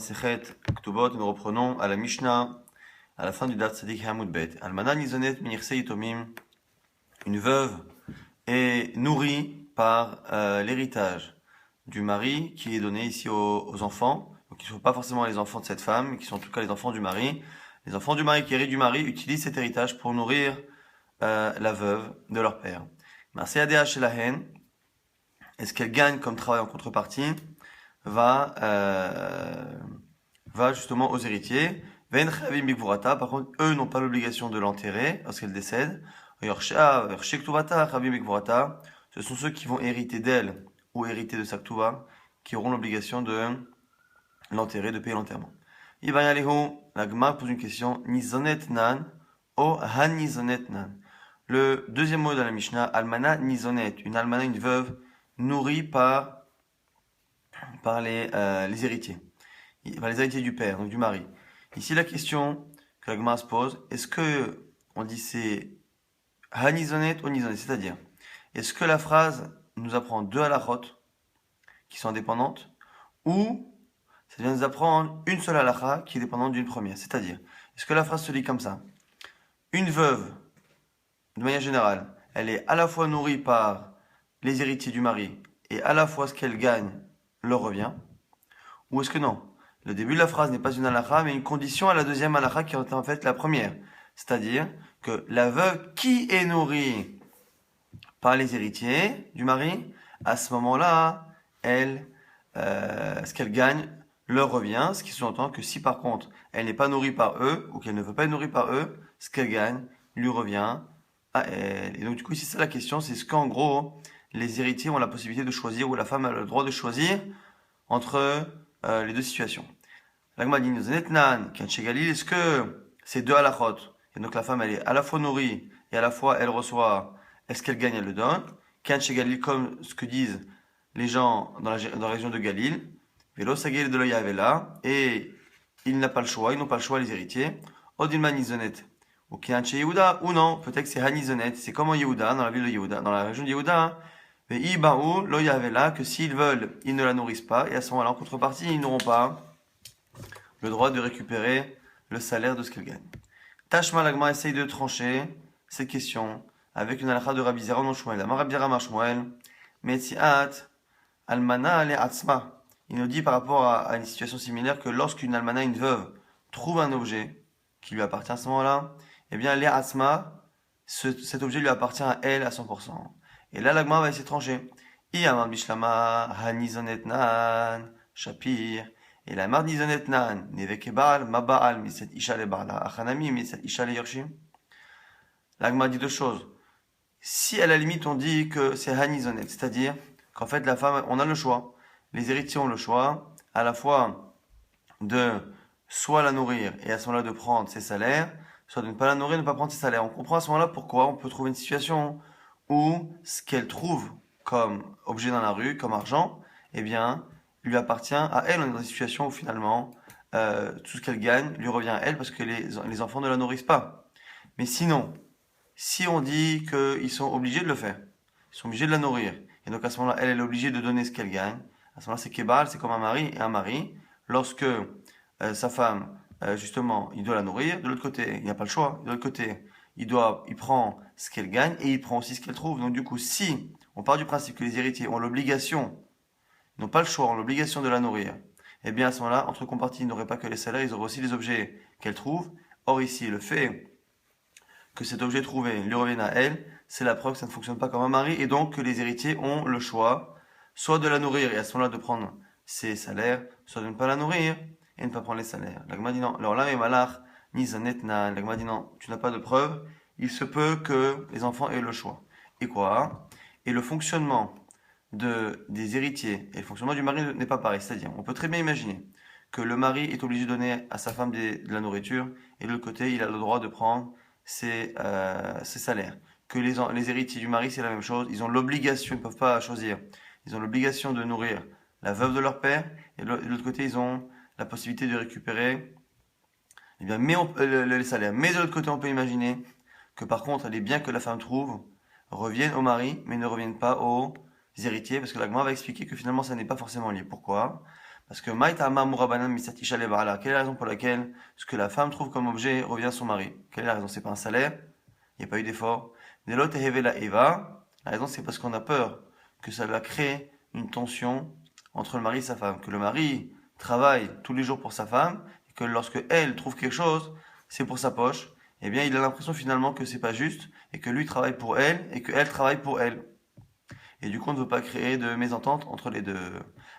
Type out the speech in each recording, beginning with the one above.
Sechet Ktubot, nous reprenons à la Mishnah, à la fin du Daf Tzadik Hamud Bet. Almana Nizonet Minirse Yitomim, une veuve est nourrie par l'héritage du mari qui est donné ici aux enfants, donc qui ne sont pas forcément les enfants de cette femme, mais qui sont en tout cas les enfants du mari. Les enfants du mari qui héritent du mari utilisent cet héritage pour nourrir la veuve de leur père. Marseillade chez la haine, est-ce qu'elle gagne comme travail en contrepartie, va justement aux héritiers. Ven chavim bikvurata, par contre, eux n'ont pas l'obligation de l'enterrer lorsqu'elle décède. Ce sont ceux qui vont hériter d'elle ou hériter de sa ktuva qui auront l'obligation de l'enterrer, de payer l'enterrement. La Gemara pose une question. Nizonet nan o hanizonet nan. Le deuxième mot de la Mishnah, almana nizonet, une almana, une veuve, nourrie par les héritiers. Par les héritiers du père, donc du mari. Ici, la question que la Gemara se pose, est-ce que on dit c'est hanizonet ou nizonet, c'est-à-dire, est-ce que la phrase nous apprend deux halachot qui sont indépendantes, ou ça vient nous apprendre une seule halacha qui est dépendante d'une première, c'est-à-dire, est-ce que la phrase se lit comme ça? Une veuve, de manière générale, elle est à la fois nourrie par les héritiers du mari, et à la fois ce qu'elle gagne leur revient, ou est-ce que non? Le début de la phrase n'est pas une halakha, mais une condition à la deuxième halakha qui est en fait la première. C'est-à-dire que la veuve qui est nourrie par les héritiers du mari, à ce moment-là, ce qu'elle gagne leur revient, ce qui sous-entend que si par contre elle n'est pas nourrie par eux, ou qu'elle ne veut pas être nourrie par eux, ce qu'elle gagne lui revient à elle. Et donc du coup ici c'est la question, c'est ce qu'en gros les héritiers ont la possibilité de choisir, ou la femme a le droit de choisir entre les deux situations. L'agma dit est-ce que ces deux halachot, et donc la femme elle est à la fois nourrie et à la fois elle reçoit, est-ce qu'elle gagne, elle le donne, Galil, comme ce que disent les gens dans la région de Galil, Velo Sagel de Loyavela, et il n'a pas le choix, ils n'ont pas le choix les héritiers, Odilman Izonet, ou Kianche Yehuda, ou non, peut-être que c'est Hanizonet, c'est comme en Yehuda, dans la ville de Yehuda, dans la région de Yehuda, mais Ibaou, Loyavela, que s'ils veulent, ils ne la nourrissent pas, et à ce moment-là, en contrepartie, ils n'auront pas le droit de récupérer le salaire de ce qu'elle gagne. Tashma Lagma essaye de trancher ces questions avec une halakha de Rabbi Zera non Shmuel. Amar Rabbi Rama Shmuel, Metziat Almana ale Atzma. Il nous dit par rapport à une situation similaire que lorsqu'une almana, une veuve, trouve un objet qui lui appartient à ce moment-là, eh bien, les Atzma, cet objet lui appartient à elle à 100%. Et là, l'agma va essayer de trancher. Iyamar Bishlama Hanizonetnan Shapir. Et la marnizonetnan nevekebal mabal miset isha le bala achanami miset isha le yorshim. L'agma dit deux choses. Si à la limite on dit que c'est hanizonet, c'est-à-dire qu'en fait la femme, on a le choix, les héritiers ont le choix, à la fois de soit la nourrir et à ce moment-là de prendre ses salaires, soit de ne pas la nourrir et de ne pas prendre ses salaires. On comprend à ce moment-là pourquoi on peut trouver une situation où ce qu'elle trouve comme objet dans la rue, comme argent, eh bien, lui appartient à elle. On est dans une situation où finalement, tout ce qu'elle gagne lui revient à elle parce que les enfants ne la nourrissent pas. Mais sinon, si on dit qu'ils sont obligés de le faire, ils sont obligés de la nourrir, et donc à ce moment-là, elle est obligée de donner ce qu'elle gagne, à ce moment-là, c'est kebal, c'est comme un mari, et un mari, lorsque sa femme, justement, il doit la nourrir, de l'autre côté, il n'y a pas le choix, de l'autre côté, il prend ce qu'elle gagne, et il prend aussi ce qu'elle trouve. Donc du coup, si on part du principe que les héritiers ont l'obligation, n'ont pas le choix, ont l'obligation de la nourrir, eh bien à ce moment-là, entre compartis, ils n'auraient pas que les salaires, ils auraient aussi les objets qu'elle trouve. Or ici, le fait que cet objet trouvé lui revienne à elle, c'est la preuve que ça ne fonctionne pas comme un mari, et donc que les héritiers ont le choix, soit de la nourrir et à ce moment-là de prendre ses salaires, soit de ne pas la nourrir et ne pas prendre les salaires. L'agma dit non, alors là, malach, ni zanetna, l'agma dit non, tu n'as pas de preuve, il se peut que les enfants aient le choix. Et quoi? Et le fonctionnement des héritiers et le fonctionnement du mari n'est pas pareil. C'est-à-dire, on peut très bien imaginer que le mari est obligé de donner à sa femme de la nourriture et de l'autre côté, il a le droit de prendre ses salaires. Que les héritiers du mari, c'est la même chose. Ils ont l'obligation, ils ne peuvent pas choisir. Ils ont l'obligation de nourrir la veuve de leur père et de l'autre côté, ils ont la possibilité de récupérer eh bien, les salaires. Mais de l'autre côté, on peut imaginer que par contre, les biens que la femme trouve reviennent au mari, mais ne reviennent pas aux héritiers, parce que l'agma va expliquer que finalement ça n'est pas forcément lié. Pourquoi? Parce que Maïtama Murabanan Misatisha Lebala, quelle est la raison pour laquelle ce que la femme trouve comme objet revient à son mari? Quelle est la raison? C'est pas un salaire, il n'y a pas eu d'effort. Nelot Ehevela Eva, la raison c'est parce qu'on a peur que ça va créer une tension entre le mari et sa femme. Que le mari travaille tous les jours pour sa femme, et que lorsque elle trouve quelque chose, c'est pour sa poche, eh bien il a l'impression finalement que c'est pas juste, et que lui travaille pour elle, et qu'elle travaille pour elle. Et du coup, on ne veut pas créer de mésentente entre les deux.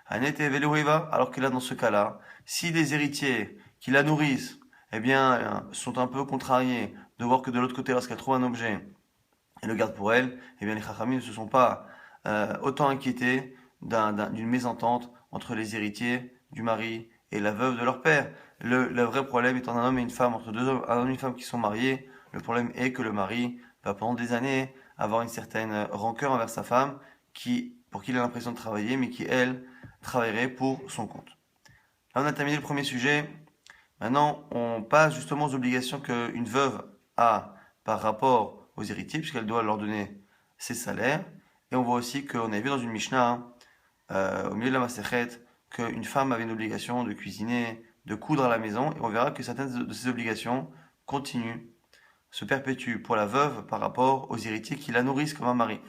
Annette et Velouriva, alors que là, dans ce cas-là, si les héritiers qui la nourrissent, eh bien, sont un peu contrariés de voir que de l'autre côté, lorsqu'elle trouve un objet, elle le garde pour elle, eh bien, les Chachamim ne se sont pas autant inquiétés d'une mésentente entre les héritiers du mari et la veuve de leur père. Le vrai problème étant un homme et une femme, entre deux hommes, un homme et une femme qui sont mariés, le problème est que le mari va pendant des années avoir une certaine rancœur envers sa femme pour qui il a l'impression de travailler, mais qui, elle, travaillerait pour son compte. Là, on a terminé le premier sujet. Maintenant, on passe justement aux obligations qu'une veuve a par rapport aux héritiers, puisqu'elle doit leur donner ses salaires. Et on voit aussi qu'on a vu dans une Mishnah, au milieu de la Masechet, qu'une femme avait une obligation de cuisiner, de coudre à la maison. Et on verra que certaines de ces obligations continuent, se perpétuent pour la veuve par rapport aux héritiers qui la nourrissent comme un mari.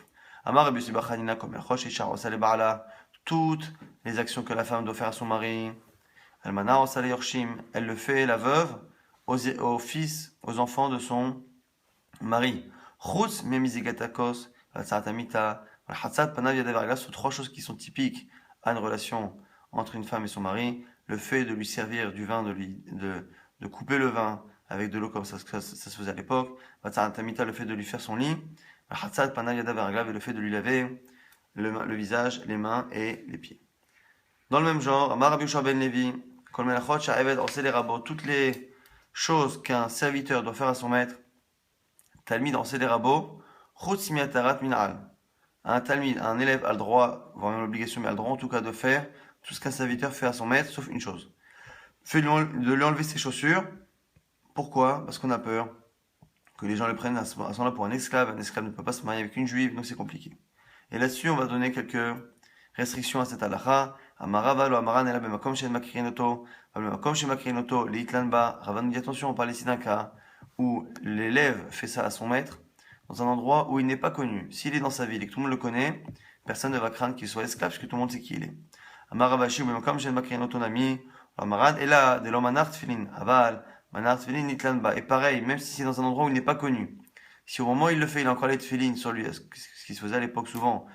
Amar Rabbi Yossi bar Chanina comme Rosh et Sharos Baala, toutes les actions que la femme doit faire à son mari. Almana Osale Yorshim, elle le fait, la veuve, aux fils, aux enfants de son mari. Chutz Memizigatakos, Vatsatamita, Hatzat Panav Yadavarga, sont trois choses qui sont typiques à une relation entre une femme et son mari. Le fait de lui servir du vin, de couper le vin avec de l'eau comme ça se faisait à l'époque. Vatsatamita, le fait de lui faire son lit. Hatzat Panav Yadavarga, et le fait de lui laver le visage, les mains et les pieds. Dans le même genre, Amar Rabbi Yoshua ben Levi, Kol Melachot Sha'eved Oseh Lerabo, toutes les choses qu'un serviteur doit faire à son maître, Talmid Oseh Lerabo, Chutz Miatarat Min'al. Un Talmid, un élève a le droit, voire même l'obligation, mais a le droit en tout cas de faire tout ce qu'un serviteur fait à son maître, sauf une chose. De lui enlever ses chaussures. Pourquoi? Parce qu'on a peur que les gens le prennent à ce moment-là pour un esclave. Un esclave ne peut pas se marier avec une juive, donc c'est compliqué. Et là-dessus, on va donner quelques restrictions à cette halakha. Amarava lo amaran ela bemakom shen makrinoto, bemakom shen makrinoto leitlan ba. Ravan nous dit attention, on parle ici d'un cas où l'élève fait ça à son maître dans un endroit où il n'est pas connu. S'il est dans sa ville et que tout le monde le connaît, personne ne va craindre qu'il soit esclave parce que tout le monde sait qui il est. Amaravashi bemakom shen makrinoto nami, amaran ela de l'omanar tfilin aval manar tfilin leitlan ba. Et pareil, même si c'est dans un endroit où il n'est pas connu. Si au moment où il le fait, il a encore les tfilines sur lui, ce qui se faisait à l'époque souvent,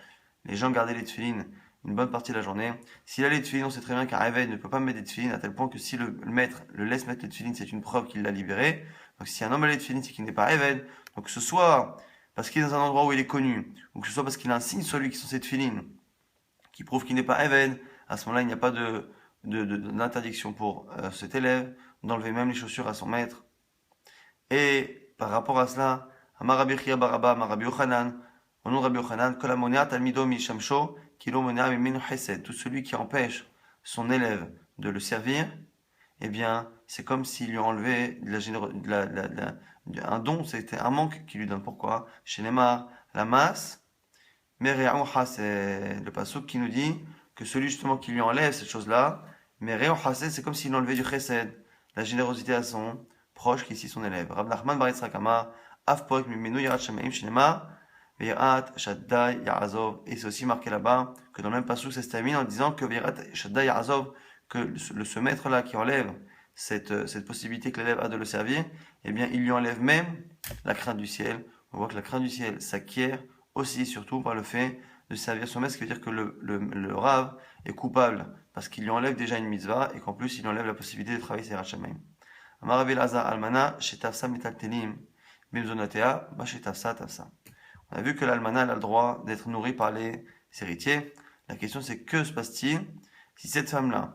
les gens gardaient les tfilines une bonne partie de la journée. S'il a les tfilines, on sait très bien qu'un réveil ne peut pas mettre des tfilines, à tel point que si le maître le laisse mettre les tfilines, c'est une preuve qu'il l'a libéré. Donc si un homme a les tfilines, c'est qu'il n'est pas réveil. Donc que ce soit parce qu'il est dans un endroit où il est connu, ou que ce soit parce qu'il a un signe sur lui qui sont ses tfilines, qui prouve qu'il n'est pas réveil, à ce moment-là, il n'y a pas d'interdiction pour cet élève d'enlever même les chaussures à son maître. Et par rapport à cela, Amar Rabbi Chia Baraba, Amar Rabbi Yochanan, au nom de Rabbi Yochanan, Kol hamonea talmido mishamsho, kilo monea mimenu chesed. Tout celui qui empêche son élève de le servir, eh bien, c'est comme s'il lui enlevait un don, c'était un manque qu'il lui donne. Pourquoi? Chez Neymar, la masse, mere'u chased. Le pasuk qui nous dit que celui justement qui lui enlève cette chose-là, mere'u chased, c'est comme s'il enlevait du chesed, la générosité à son proche, qui est ici son élève. Rav Nachman bar Yitzchak Amar, Af poek mimenu yirat shamayim shenema, Veirat Shaddai Yaazov. Et c'est aussi marqué là-bas que dans le même passage, ça se termine en disant que Veirat Shaddai Yaazov, que ce maître-là qui enlève cette possibilité que l'élève a de le servir, eh bien, il lui enlève même la crainte du ciel. On voit que la crainte du ciel s'acquiert aussi, surtout par le fait de servir son maître, ce qui veut dire que le Rav est coupable parce qu'il lui enlève déjà une mitzvah et qu'en plus, il lui enlève la possibilité de travailler ses Rachamayim. Amar Rabbi Elazar Almana, Shetafsa Metaltelim, Bimzonatea, Bashetafsa Tafsa. On a vu que l'almana a le droit d'être nourrie par les héritiers. La question c'est que se passe-t-il si cette femme-là,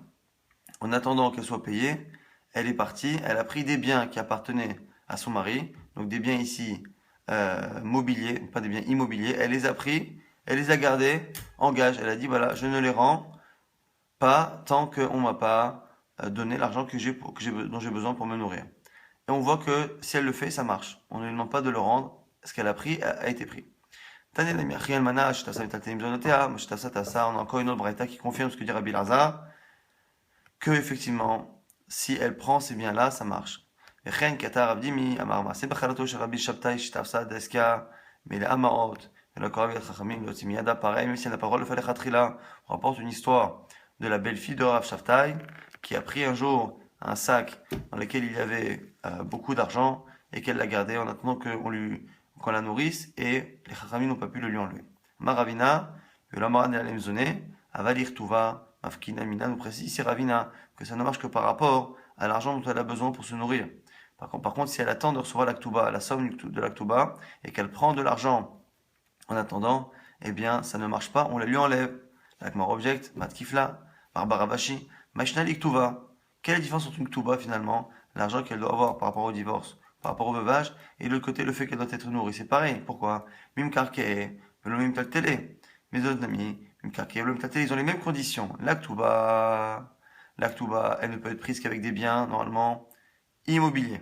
en attendant qu'elle soit payée, elle est partie, elle a pris des biens qui appartenaient à son mari, donc des biens ici mobiliers, pas des biens immobiliers, elle les a pris, elle les a gardés en gage. Elle a dit voilà, je ne les rends pas tant qu'on m'a pas donné l'argent dont j'ai besoin pour me nourrir. Et on voit que si elle le fait, ça marche. On ne lui demande pas de le rendre. Ce qu'elle a pris a été pris. On a encore une autre braïta qui confirme ce que dit Rabbi Elazar. que effectivement, si elle prend ces biens-là, ça marche. וכן כתב רב דימי, אמר מעשה בחלתו של רבי שבתאי שתפסה דסקה מלאמאות, ולא קרא ביד חכמים להוציא מידה pareil, même si elle n'a pas le droit de le faire לכתחילה. On rapporte une histoire de la belle-fille de Rav Shabtai, qui a pris un jour un sac dans lequel il y avait beaucoup d'argent, et qu'elle l'a gardé en attendant qu'on la nourrice, et les chachamim n'ont pas pu le lui enlever. Maravina, Yolamara Nealemzone, Avalir Tuva, Mafkina Mina nous précise ici Ravina que ça ne marche que par rapport à l'argent dont elle a besoin pour se nourrir. Par contre, si elle attend de recevoir l'Aktuba, la somme de l'Aktuba, et qu'elle prend de l'argent en attendant, eh bien, ça ne marche pas, on la lui enlève. L'Akmar object, Matkifla, Barbara Bashi, Mashna Liktuva. Quelle est la différence entre une Ktuba finalement, l'argent qu'elle doit avoir par rapport au divorce, par rapport au veuvage, et de l'autre côté, le fait qu'elle doit être nourrie? C'est pareil. Pourquoi? Mim Karke, Velo Mim Taltele. Mes autres amis, Mim Karke, Velo Mim Taltele, ils ont les mêmes conditions. L'Aktuba, elle ne peut être prise qu'avec des biens, normalement, immobiliers.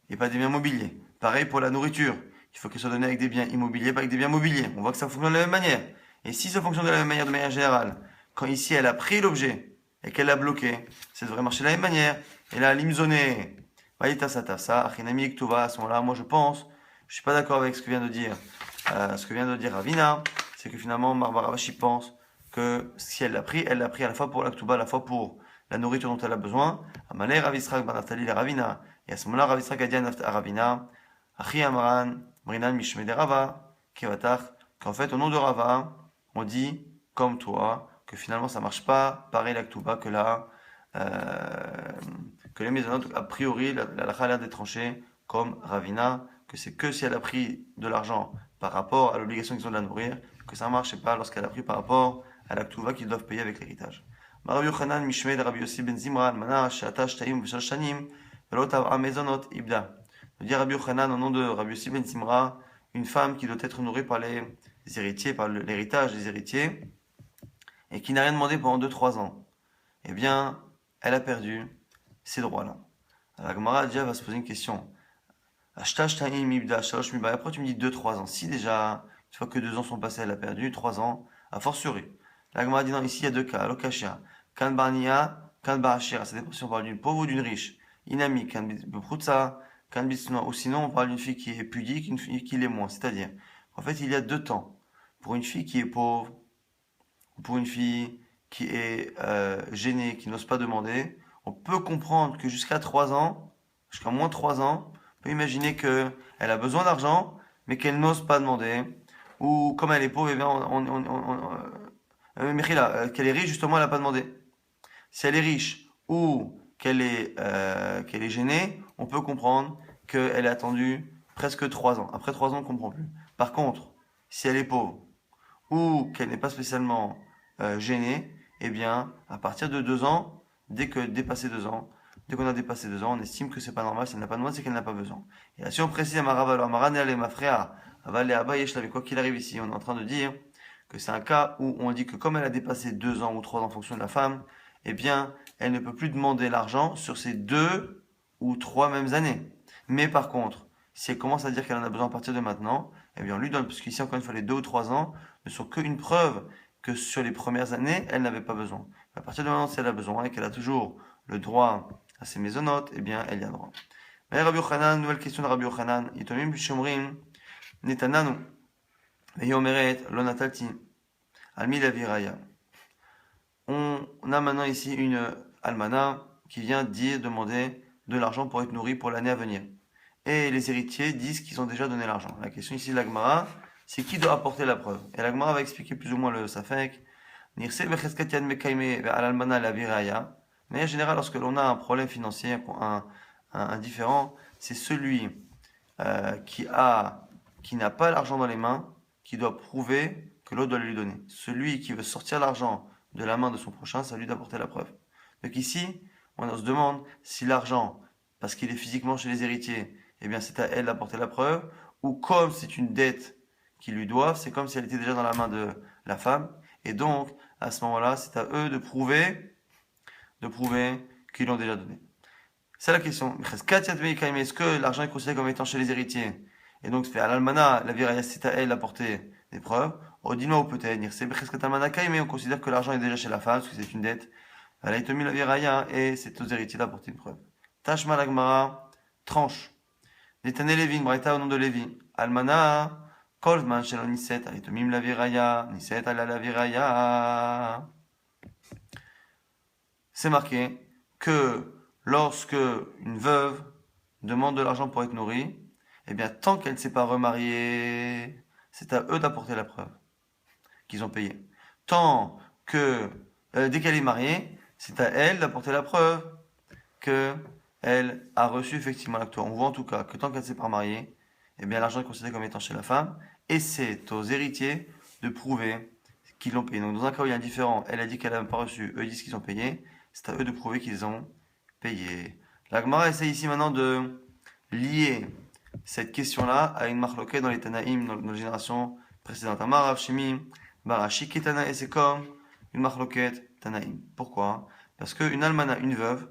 Et pas des biens mobiliers. Pareil pour la nourriture. Il faut qu'elle soit donnée avec des biens immobiliers, pas avec des biens mobiliers. On voit que ça fonctionne de la même manière. Et si ça fonctionne de la même manière, de manière générale, quand ici elle a pris l'objet et qu'elle l'a bloqué, ça devrait marcher de la même manière. Et là, limzoné, ça, achinami ktova, à ce moment-là, moi je pense, je suis pas d'accord avec ce que vient de dire Ravina, c'est que finalement, Barbara Vashi pense que si elle l'a pris à la fois pour l'aktuba, à la fois pour la nourriture dont elle a besoin. Amalei Rav Yisrael ben Naftali la Ravina. Et à ce moment-là, Rav Yisrael a dit à Ravina, Achi Amran, Brinan Mishmede Rava, Kevatach, qu'en fait, au nom de Rava, on dit, comme toi, que finalement ça marche pas, pareil l'aktuba, que les maisonnotes, a priori, la lacha a l'air d'être tranchée comme Ravina, que c'est que si elle a pris de l'argent par rapport à l'obligation qu'ils ont de la nourrir, que ça marche pas lorsqu'elle a pris par rapport à l'aktuba qu'ils doivent payer avec l'héritage. Rabbi Yochanan Mishmed Rabbi Yossi ben Zimra Almana Sheata Shtaim V'Shal Shanim V'Lo Tav'a Mezonot Ibda. Nous dit Rabbi Yochanan au nom de Rabbi Yossi ben Zimra, une femme qui doit être nourrie par les héritiers, par l'héritage des héritiers, et qui n'a rien demandé pendant 2-3 ans. Eh bien, elle a perdu ces droits-là. Alors la Gemara déjà va se poser une question. Ashta Shtaim Ibda Shalosh Miba. Après tu me dis 2-3 ans. Si déjà, une fois que 2 ans sont passés, elle a perdu 3 ans, a fortiori. La Gemara dit non, ici il y a 2 cas. Alokashia. Kan Barnia, Kan Barashira. Ça dépend si on parle d'une pauvre ou d'une riche. Inami, Kan Beprutsa, Kan Bitsnoa. Ou sinon on parle d'une fille qui est pudique, une fille qui l'est moins. C'est-à-dire, en fait, il y a 2 temps. Pour une fille qui est pauvre, ou pour une fille qui est gênée, qui n'ose pas demander, on peut comprendre que jusqu'à 3 ans, jusqu'à moins de 3 ans, on peut imaginer qu'elle a besoin d'argent, mais qu'elle n'ose pas demander. Ou comme elle est pauvre, eh bien, qu'elle est riche, justement, elle n'a pas demandé. Si elle est riche ou qu'elle est gênée, on peut comprendre qu'elle a attendu presque 3 ans. Après 3 ans, on ne comprend plus. Par contre, si elle est pauvre ou qu'elle n'est pas spécialement gênée, eh bien, à partir de 2 ans, dès qu'on a dépassé 2 ans, on estime que c'est pas normal, si elle n'a pas demandé, c'est qu'elle n'a pas besoin. Et là, si on précise quoi qu'il arrive ici, on est en train de dire que c'est un cas où on dit que comme elle a dépassé 2 ans ou 3 ans en fonction de la femme, eh bien, elle ne peut plus demander l'argent sur ces 2 ou 3 mêmes années. Mais par contre, si elle commence à dire qu'elle en a besoin à partir de maintenant, eh bien, on lui donne, parce qu'ici, encore une fois, les 2 ou 3 ans ne sont qu'une preuve que sur les premières années, elle n'avait pas besoin. À partir de maintenant, si elle a besoin et qu'elle a toujours le droit à ses maisonnotes, eh bien, elle y a droit. Mais Rabbi Yochanan, nouvelle question de Rabbi Yochanan. Yitomim Shomrim, Netananu, Veyomeret, Lonatalti, Almi Laviraya. On a maintenant ici une almana qui vient demander de l'argent pour être nourrie pour l'année à venir. Et les héritiers disent qu'ils ont déjà donné l'argent. La question ici de l'Agmara, c'est qui doit apporter la preuve. Et l'Agmara va expliquer plus ou moins le Safek. Nirse becheskatian mekaime al almana la viraya. Mais en général, lorsque l'on a un problème financier, un différend, c'est celui qui n'a pas l'argent dans les mains, qui doit prouver que l'autre doit le lui donner. Celui qui veut sortir l'argent de la main de son prochain, c'est à lui d'apporter la preuve. Donc ici, on se demande si l'argent, parce qu'il est physiquement chez les héritiers, eh bien c'est à elle d'apporter la preuve, ou comme c'est une dette qu'ils lui doivent, c'est comme si elle était déjà dans la main de la femme, et donc à ce moment-là, c'est à eux de prouver qu'ils l'ont déjà donné. C'est la question. Est-ce que l'argent est considéré comme étant chez les héritiers? Et donc, c'est à l'almana, la viraya, c'est à elle d'apporter des preuves. Odino ou peut-être, mais on considère que l'argent est déjà chez la femme, parce que c'est une dette. Alaïtomi la viraya, et c'est aux héritiers d'apporter une preuve. Tashma la Gemara, tranche. Détané Lévi, Braïta au nom de Lévi. Almana, Kolzman shelo niset, Alaïtomim la viraya, niset ala la viraya. C'est marqué que lorsque une veuve demande de l'argent pour être nourrie, eh bien, tant qu'elle ne s'est pas remariée, c'est à eux d'apporter la preuve qu'ils ont payé. Tant que, dès qu'elle est mariée, c'est à elle d'apporter la preuve qu'elle a reçu effectivement l'acte. On voit en tout cas que tant qu'elle ne s'est pas mariée, eh bien, l'argent est considéré comme étant chez la femme, et c'est aux héritiers de prouver qu'ils l'ont payé. Donc, dans un cas où il y a un différent, elle a dit qu'elle n'a pas reçu, eux disent qu'ils ont payé, c'est à eux de prouver qu'ils ont payé. La Gemara essaie ici maintenant de lier cette question-là à une marloquette dans les Tanaïm, dans les générations précédentes. Amar Rav Shimi, Barashi Ketana, et c'est comme une marloquette Tanaïm. Pourquoi? Parce qu'une almana, une veuve,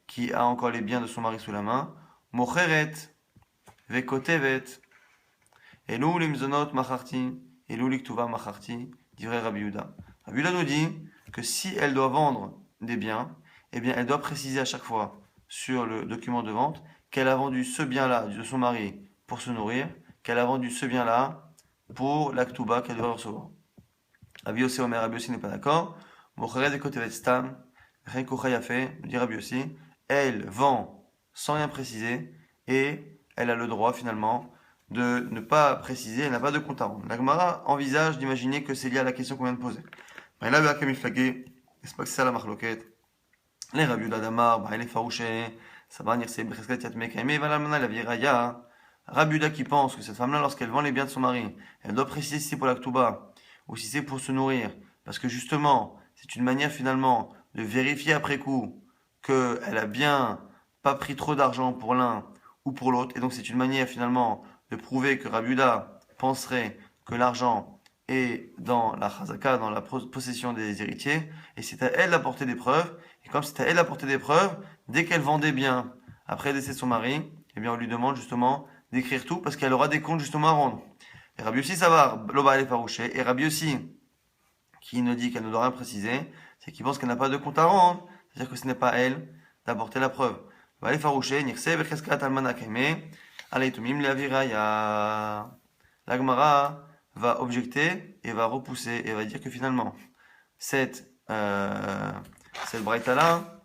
qui a encore les biens de son mari sous la main, Mocheret, Vekotevet, Elou limzonot macharti, Elou liktuva macharti, dirait Rabbi Yehuda. Rabbi Yehuda nous dit que si elle doit vendre des biens, eh bien elle doit préciser à chaque fois sur le document de vente qu'elle a vendu ce bien-là de son mari pour se nourrir, qu'elle a vendu ce bien-là pour l'aktuba qu'elle doit recevoir. Rabbi Yossi Omer, Rabbi Yossi n'est pas d'accord. Mocheret vekotevet stam, rien qu'Ochaya fait, dit Rabbi Yossi, elle vend sans rien préciser et elle a le droit finalement de ne pas préciser, elle n'a pas de compte à rendre. La Gemara envisage d'imaginer que c'est lié à la question qu'on vient de poser. Mais là, c'est pas que c'est ça la marloquette. Les Rabbi Yehuda d'Amar, il est farouché, ça va venir, c'est Bresket Yatmek, mais Valamana la viraya. Rabbi Yehuda qui pense que cette femme-là, lorsqu'elle vend les biens de son mari, elle doit préciser si c'est pour la Ktuba ou si c'est pour se nourrir. Parce que justement, c'est une manière finalement de vérifier après coup qu'elle a bien pas pris trop d'argent pour l'un ou pour l'autre. Et donc c'est une manière finalement de prouver que Rabbi Yehuda penserait que l'argent est dans la chazaka, dans la possession des héritiers, et c'est à elle d'apporter des preuves. Et comme c'est à elle d'apporter des preuves, dès qu'elle vend des biens après le décès de son mari, eh bien on lui demande justement d'écrire tout parce qu'elle aura des comptes justement à rendre. Et Rabbi aussi ça va, Loba elle est farouché, et Rabbi aussi qui ne dit qu'elle ne doit rien préciser, c'est qu'il pense qu'elle n'a pas de compte à rendre, c'est-à-dire que ce n'est pas à elle d'apporter la preuve. Loba elle est farouché, Nirse becheskat almanakeme, aleitumim leaviraya. La Gemara va objecter et va repousser et va dire que finalement cette braïta-là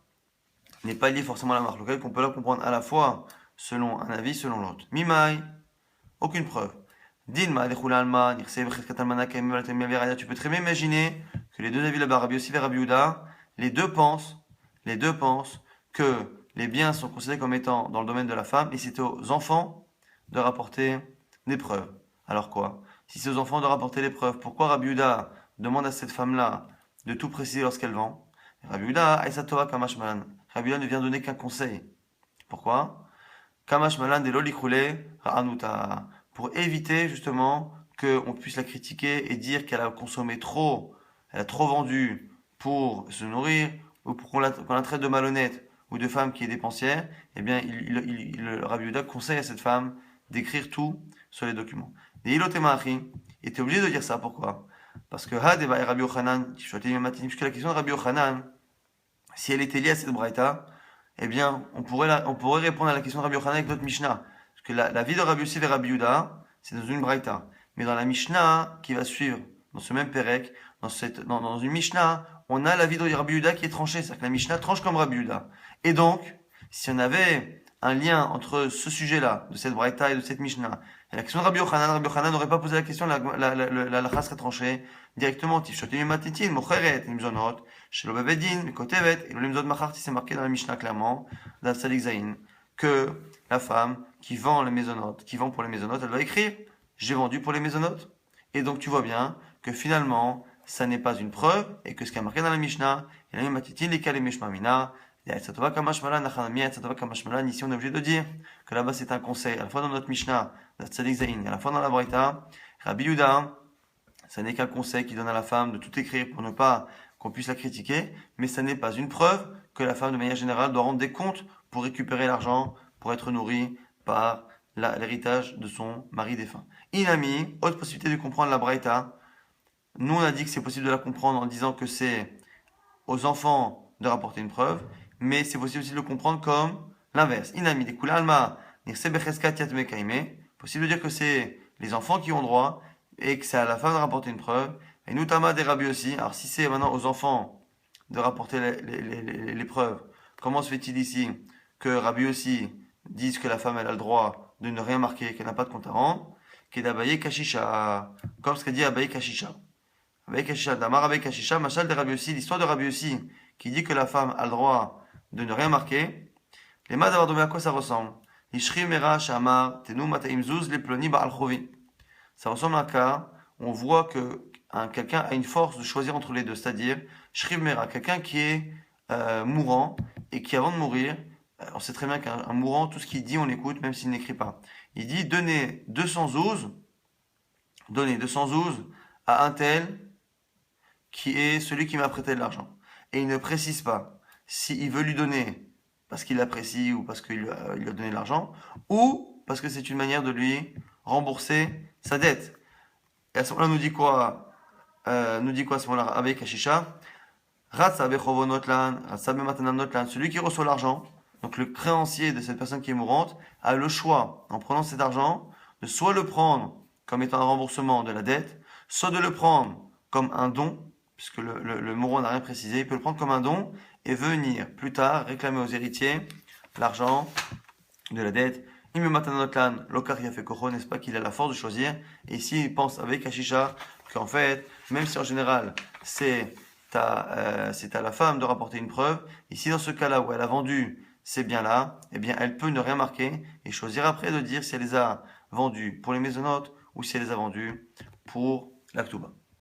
n'est pas liée forcément à la marque locale, qu'on peut la comprendre à la fois selon un avis, selon l'autre. Mimai, aucune preuve. Dilma, tu peux très bien imaginer que les deux avis là-bas, Rabbi Yossi et Rabbi Yehuda, les deux pensent que les biens sont considérés comme étant dans le domaine de la femme et c'est aux enfants de rapporter des preuves. Alors quoi? Si c'est aux enfants de rapporter les preuves, pourquoi Rabbi Yehuda demande à cette femme-là de tout préciser lorsqu'elle vend? Rabbi Yehuda, Aïsatova Kamash Malan. Rabbi Yehuda ne vient donner qu'un conseil. Pourquoi? Kamash Malan de l'olikrule ra'anuta. Pour éviter justement qu'on puisse la critiquer et dire qu'elle a consommé trop, elle a trop vendu pour se nourrir, ou pour qu'on la traite de malhonnête ou de femme qui est dépensière. Eh bien, Rabbi Yehuda conseille à cette femme d'écrire tout sur les documents. Et Ilotemachi était obligé de dire ça. Pourquoi? Parce que Hadeva et Rabbi Yochanan, puisque la question de Rabbi Yochanan, si elle était liée à cette braïta, eh bien, on pourrait répondre à la question de Rabbi Yochanan avec notre Mishnah. Parce que la vie de Rabbi Yossi et Rabbi Yehuda, c'est dans une braïta. Mais dans la Mishnah qui va suivre, dans ce même Pérec, dans une Mishnah, on a la vie de Rabbi Yehuda qui est tranchée. C'est-à-dire que la Mishnah tranche comme Rabbi Yehuda. Et donc, si on avait un lien entre ce sujet-là, de cette braïta et de cette Mishnah, et la question de Rabbi Yochanan n'aurait pas posé la question, la lacha serait tranchée directement. Tifshotim matitin, mocheret, imzonot, shelo bevedin, kotevet, et l'imzot macharti, c'est marqué dans la Mishnah clairement, dans Tzadik Zayin, que la femme qui vend les maisonnotes, qui vend pour les maisonnotes, elle doit écrire, j'ai vendu pour les maisonnotes. Et donc tu vois bien que finalement, ça n'est pas une preuve, et que ce qui est marqué dans la Mishnah, et la matitin, les kalemeshmamina, ici on est obligé de dire que là-bas c'est un conseil, à la fois dans notre Mishnah, à la fois dans la Braïta. Rabbi Yehuda, ça n'est qu'un conseil qui donne à la femme de tout écrire pour ne pas qu'on puisse la critiquer, mais ça n'est pas une preuve que la femme de manière générale doit rendre des comptes pour récupérer l'argent, pour être nourrie par l'héritage de son mari défunt. Inami, autre possibilité de comprendre la Braïta. Nous on a dit que c'est possible de la comprendre en disant que c'est aux enfants de rapporter une preuve, mais c'est possible aussi de le comprendre comme l'inverse. Inami de kula alma nirse becheskat yatme kaime. Possible de dire que c'est les enfants qui ont droit et que c'est à la femme de rapporter une preuve. Et notamment des Rabbi aussi. Alors si c'est maintenant aux enfants de rapporter les preuves, comment se fait-il ici que Rabbi aussi dise que la femme elle a le droit de ne rien marquer, qu'elle n'a pas de compte à rendre, qui est d'Abaye Kashisha, comme ce qu'a dit Abaye Kashisha. Abaye Kashisha, Damar Abaye Kashisha, Machal de Rabbi aussi, l'histoire de Rabbi aussi, qui dit que la femme a le droit de ne rien marquer. Les mains d'avoir donné à quoi ça ressemble? Ishri Mera Shamar, Tenu Mataim Zuz, les ploni Baal Chovi. Ça ressemble à un cas où on voit que quelqu'un a une force de choisir entre les deux, c'est-à-dire Shriv Mera, quelqu'un qui est mourant et qui avant de mourir, on sait très bien qu'un mourant, tout ce qu'il dit, on l'écoute même s'il n'écrit pas. Il dit donnez 200 zouz à un tel qui est celui qui m'a prêté de l'argent. Et il ne précise pas s'il veut lui donner parce qu'il l'apprécie ou parce qu'il lui a donné de l'argent, ou parce que c'est une manière de lui rembourser sa dette. Et à ce moment-là, nous dit quoi à ce moment-là avec Ashisha? Celui qui reçoit l'argent, donc le créancier de cette personne qui est mourante, a le choix, en prenant cet argent, de soit le prendre comme étant un remboursement de la dette, soit de le prendre comme un don, puisque le mourant n'a rien précisé, il peut le prendre comme un don et venir plus tard réclamer aux héritiers l'argent de la dette. N'est-ce pas qu'il a la force de choisir? Et ici, il pense avec Ashisha qu'en fait, même si en général c'est à la femme de rapporter une preuve, ici dans ce cas-là où elle a vendu ces biens-là, eh bien elle peut ne rien marquer et choisir après de dire si elle les a vendus pour les maisonnotes ou si elle les a vendus pour la Ktouba.